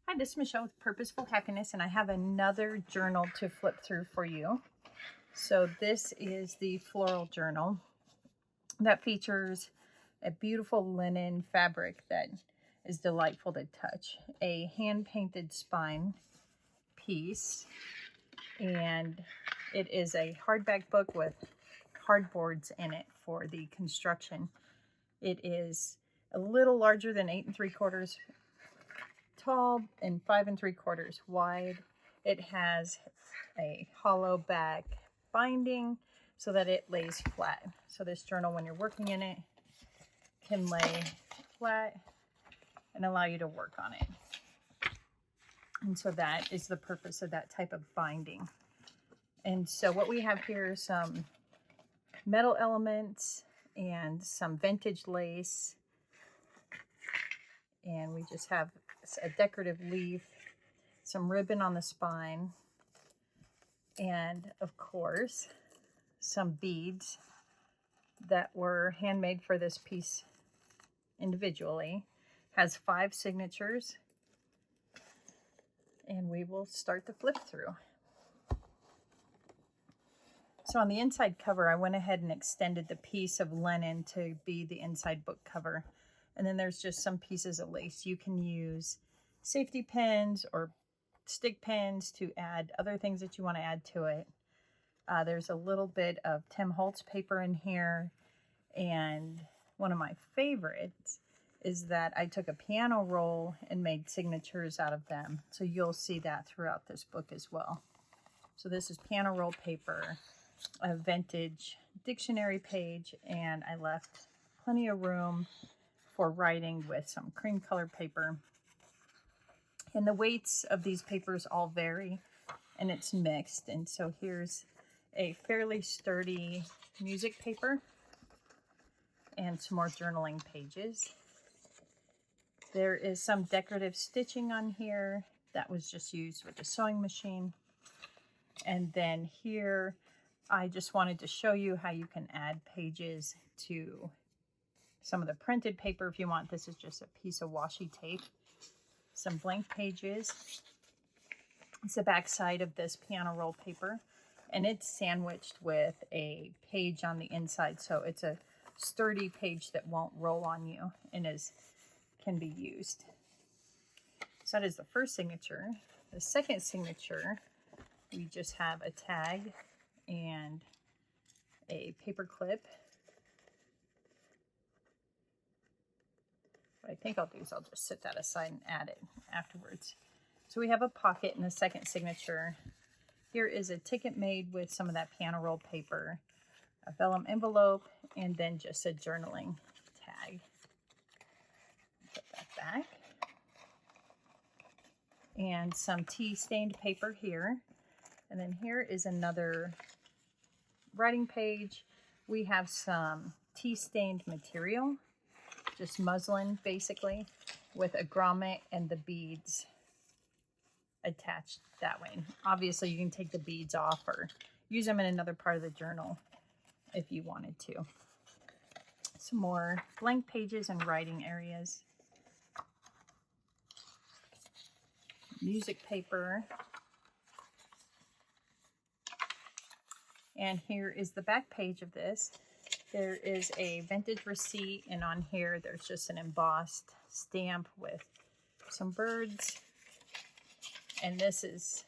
Hi, this is Michelle with Purposeful Happiness, and I have another journal to flip through for you. So this is the Floral journal that features a beautiful linen fabric that is delightful to touch, a hand-painted spine piece, and it is a hardback book with hardboards in it for the construction. It is a little larger than 8 3/4 tall and 5 3/4 wide. It has a hollow back binding so that it lays flat. So this journal, when you're working in it, can lay flat and allow you to work on it. And so that is the purpose of that type of binding. And so what we have here is some metal elements and some vintage lace. And we just have a decorative leaf, some ribbon on the spine, and of course, some beads that were handmade for this piece individually. Has 5 signatures, and we will start the flip through. So on the inside cover, I went ahead and extended the piece of linen to be the inside book cover. And then there's just some pieces of lace. You can use safety pins or stick pins to add other things that you want to add to it. There's a little bit of Tim Holtz paper in here. And one of my favorites is that I took a piano roll and made signatures out of them. So you'll see that throughout this book as well. So this is piano roll paper, a vintage dictionary page, and I left plenty of room for writing with some cream colored paper. And the weights of these papers all vary, and it's mixed. And so here's a fairly sturdy music paper and some more journaling pages. There is some decorative stitching on here that was just used with the sewing machine. And then here, I just wanted to show you how you can add pages to some of the printed paper if you want. This is just a piece of washi tape. Some blank pages. It's the back side of this piano roll paper, and it's sandwiched with a page on the inside, so it's a sturdy page that won't roll on you and can be used. So that is the first signature. The second signature, we just have a tag and a paper clip. What I think I'll do is I'll just set that aside and add it afterwards. So we have a pocket in the second signature. Here is a ticket made with some of that piano roll paper, a vellum envelope, and then just a journaling tag. Put that back. And some tea stained paper here. And then here is another writing page. We have some tea stained material, just muslin basically, with a grommet and the beads attached that way. Obviously you can take the beads off or use them in another part of the journal if you wanted to. Some more blank pages and writing areas. Music paper. And here is the back page of this. There is a vintage receipt, and on here there's just an embossed stamp with some birds. And this is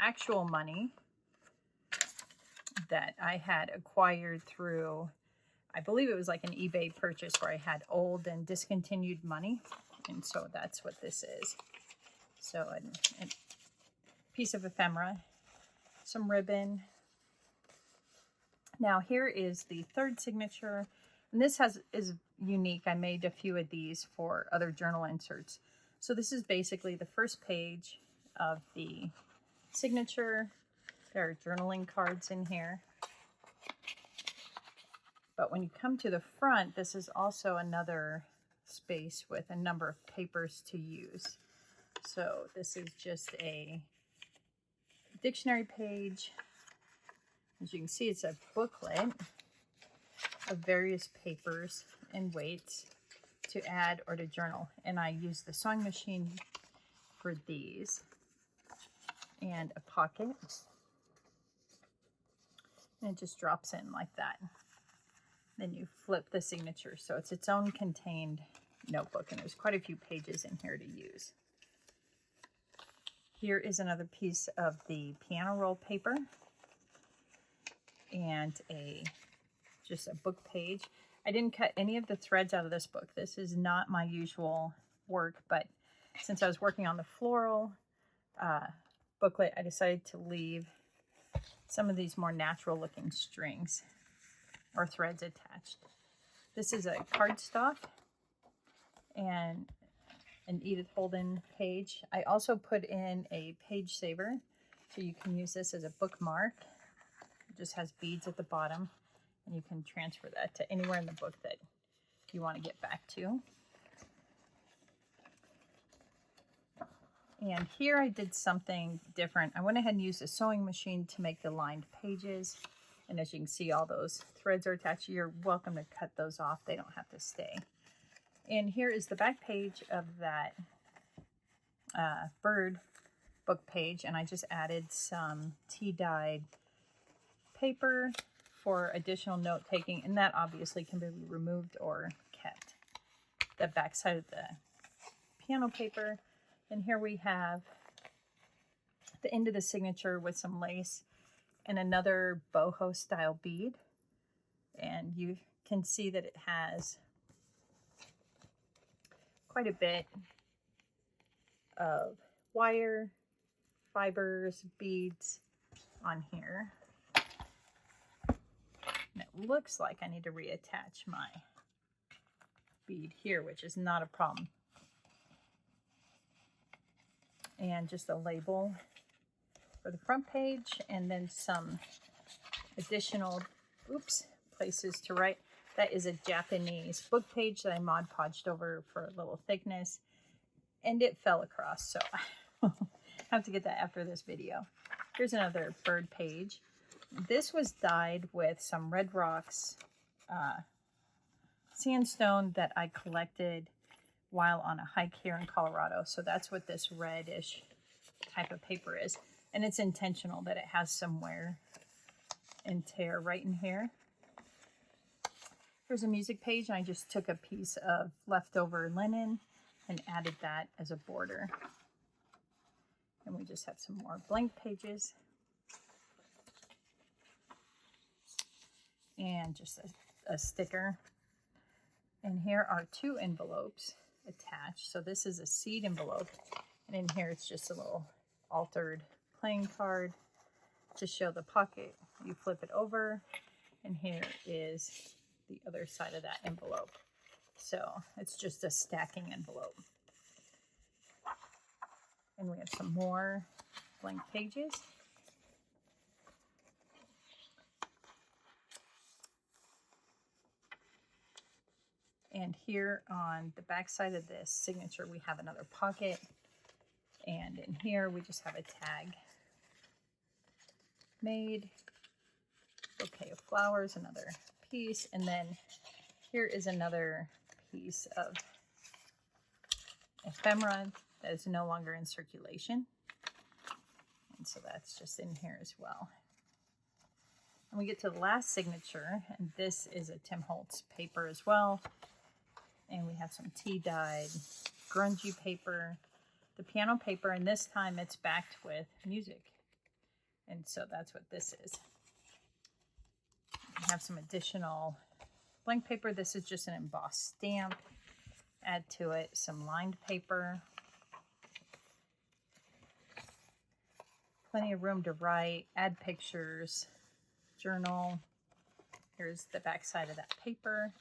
actual money that I had acquired through, I believe it was like an eBay purchase where I had old and discontinued money. And so that's what this is. So a piece of ephemera, some ribbon. Now here is the third signature, and this is unique. I made a few of these for other journal inserts. So this is basically the first page of the signature. There are journaling cards in here. But when you come to the front, this is also another space with a number of papers to use. So this is just a dictionary page. As you can see, it's a booklet of various papers and weights to add or to journal. And I use the sewing machine for these, and a pocket. And it just drops in like that. Then you flip the signature, so it's its own contained notebook, and there's quite a few pages in here to use. Here is another piece of the piano roll paper and just a book page. I didn't cut any of the threads out of this book. This is not my usual work, but since I was working on the floral booklet, I decided to leave some of these more natural looking strings or threads attached. This is a cardstock and an Edith Holden page. I also put in a page saver, so you can use this as a bookmark. It just has beads at the bottom, and you can transfer that to anywhere in the book that you want to get back to. And here I did something different. I went ahead and used a sewing machine to make the lined pages. And as you can see, all those threads are attached. You're welcome to cut those off. They don't have to stay. And here is the back page of that bird book page. And I just added some tea-dyed paper for additional note-taking. And that obviously can be removed or kept. The back side of the piano paper. And here we have the end of the signature with some lace and another boho style bead. And you can see that it has quite a bit of wire, fibers, beads on here. And it looks like I need to reattach my bead here, which is not a problem. And just a label for the front page, and then some additional places to write. That is a Japanese book page that I Mod Podged over for a little thickness, and it fell across, so I have to get that after this video. Here's another bird page. This was dyed with some Red Rocks sandstone that I collected while on a hike here in Colorado. So that's what this reddish type of paper is. And it's intentional that it has some wear and tear right in here. Here's a music page, and I just took a piece of leftover linen and added that as a border. And we just have some more blank pages. And just a sticker. And here are 2 envelopes attached. So this is a seed envelope, and in here it's just a little altered playing card to show the pocket. You flip it over, and here is the other side of that envelope. So it's just a stacking envelope. And we have some more blank pages. And here on the back side of this signature, we have another pocket. And in here, we just have a tag. Made. Bouquet of flowers, another piece. And then here is another piece of ephemera that is no longer in circulation. And so that's just in here as well. And we get to the last signature, and this is a Tim Holtz paper as well. And we have some tea-dyed grungy paper, the piano paper, and this time it's backed with music. And so that's what this is. We have some additional blank paper. This is just an embossed stamp. Add to it some lined paper. Plenty of room to write, add pictures, journal. Here's the back side of that paper.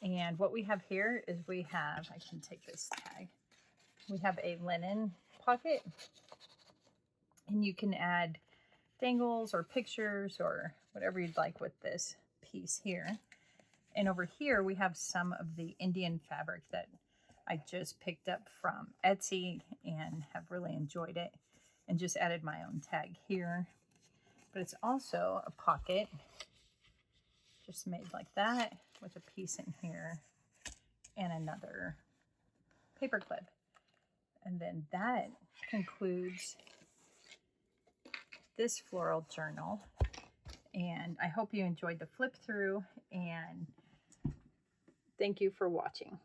And what we have here is we have, I can take this tag, we have a linen pocket, and you can add dangles or pictures or whatever you'd like with this piece here. And over here we have some of the Indian fabric that I just picked up from Etsy and have really enjoyed it, and just added my own tag here. But it's also a pocket just made like that with a piece in here and another paper clip. And then that concludes this floral journal. And I hope you enjoyed the flip through, and thank you for watching.